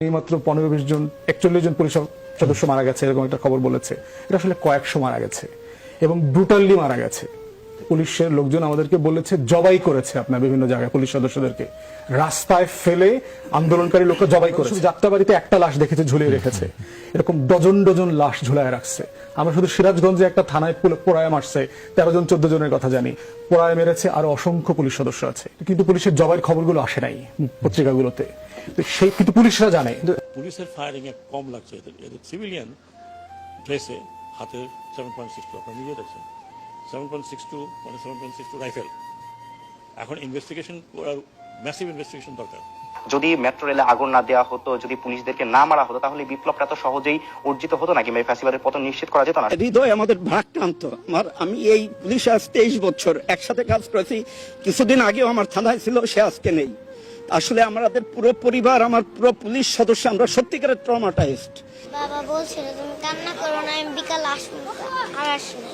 এইমাত্র 15-20 জন 41 জন পুলিশ সদস্য মারা গেছে এরকম একটা খবর বলেছে। এটা আসলে কয়েকশো মারা গেছে এবং ব্রুটালি মারা গেছে। পুলিশের লোকজন আমাদেরকে বলেছে জবাই করেছে আপনার বিভিন্ন জায়গায় পুলিশ সদস্যদেরকে রাস্তায় ফেলে আন্দোলনকারী লোককে জবাই করেছে। যাত্রাবাড়িতে একটা লাশ দেখেছে ঝুলিয়ে রেখেছে, এরকম ডজন ডজন লাশ ঝুলায় রাখছে। আমরা শুধু সিরাজগঞ্জে একটা থানায় পোড়ায় মারছে 13 জন 14 জনের কথা জানি, পোড়ায় মেরেছে আরো অসংখ্য পুলিশ সদস্য আছে, কিন্তু পুলিশের জবাইয়ের খবরগুলো আসে নাই পত্রিকাগুলোতে। সেই কিন্তু পুলিশরা জানে। পুলিশের ফায়ারিং এ কম লাগছে, এদের সিভিলিয়ান ড্রেসে হাতে 7.62 আপনারা নিজে দেখছেন, 7.62 মানে 7.62 রাইফেল। এখন ইনভেস্টিগেশন করার ম্যাসিভ ইনভেস্টিগেশন দরকার। যদি মেট্রো রেলে আগুন না দেওয়া হতো, যদি পুলিশদেরকে না মারা হতো, তাহলে বিপ্লবটা তো সহজেই অর্জিত হতো নাকি ফ্যাসিবাদের পতন নিশ্চিত করা যেত না? হৃদয় আমাদের ভারাক্রান্ত। আমি এই পুলিশে আজ 23 বছর একসাথে কাজ করেছি। কিছুদিন আগেও আমার থানায় ছিল, সে আজকে নেই। আসলে আমাদের পুরো পরিবার, আমার পুরো পুলিশ সদস্য, আমরা সত্যিকারের ট্রমাটাইজড। বাবা বলছিল তুমি কান্না করো না, আমি বিকাল আসবো, আর আসিনি।